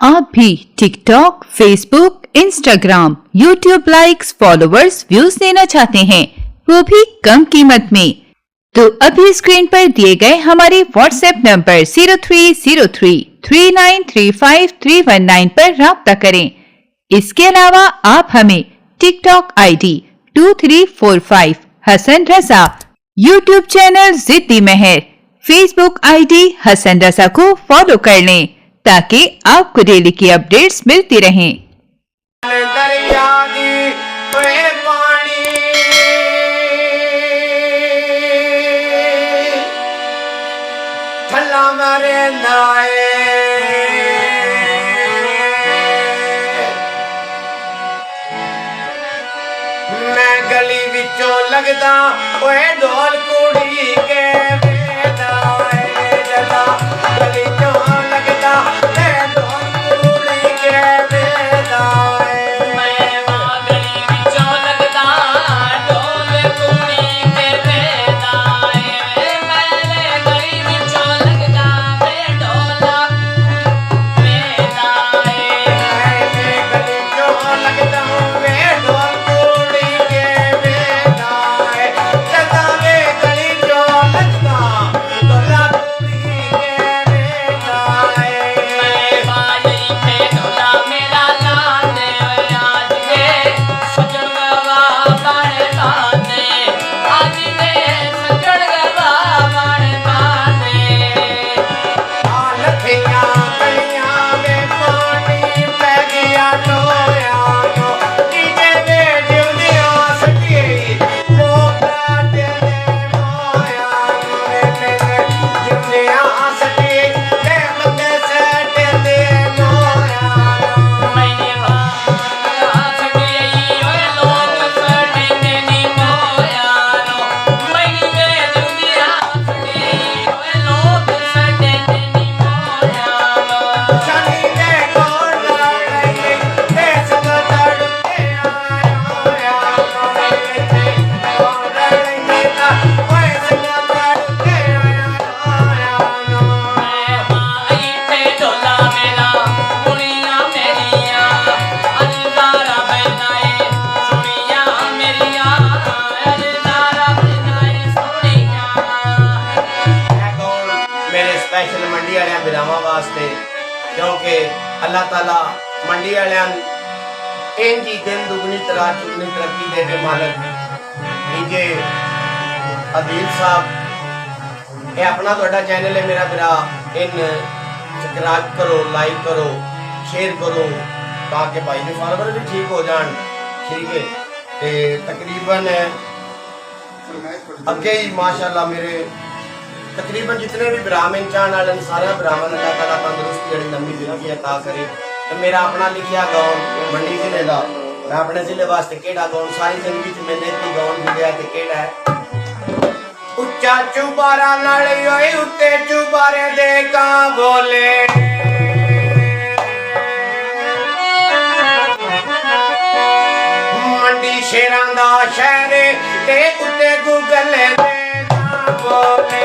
आप भी TikTok, Facebook, Instagram, YouTube likes, followers, views लेना चाहते हैं, वो भी कम कीमत में, तो अभी स्क्रीन पर दिए गए हमारे व्हाट्सएप नंबर 03033935 पर राब्ता करें। इसके अलावा आप हमें TikTok ID 2345 Hasan Raza, YouTube channel जिद्दी महर, फेसबुक आईडी हसन रजा को फॉलो कर लें ताकि आपको डेली की अपडेट्स मिलती रहें। मैं गली विचों लगदा ओए ढोल कुड़ी के बेदा जला गली चों लगदा ते ढोल कुड़ी के बेदा मैं मां गली विचों लगदा ढोल कुड़ी के बेदा मैं गली विचों लगदा ते ढोल बेदा मैं गली चों लगदा वे ढोल स्पेशल मंडी वाले बिरावां वास्ते क्योंकि अल्लाह ताला मंडी वाले इंजी दिन दुगनी रात चुगनी तरक्की दे के मालिक इंजे अदील साहब ये अपना थोड़ा चैनल है मेरा बिरा इन सब्सक्राइब करो, लाइक करो, शेयर करो ताकि भाई ने फॉलोवर भी ठीक हो जान। ठीक है ते तकरीबन अगे ही माशाल्लाह मेरे तकरीबन जितने भी ब्राह्मण चाहने वाले सारे ब्राह्मण अल्लाह ताला तंदुरुस्ती वाली लंबी जिंदगी अता करे। तो मेरा अपना लिखिया गाउन मंडी जिले का मैं अपने जिले वास्ते केड़ा गाउन सारी जिंदगी च मैंने की गाउन मिलिया ते केड़ा है उच्चा चुबारा नाले ओए उत्ते चुबारे दे का बोले मंडी शेरां दा शहर ते उत्ते गूगल दे का बोले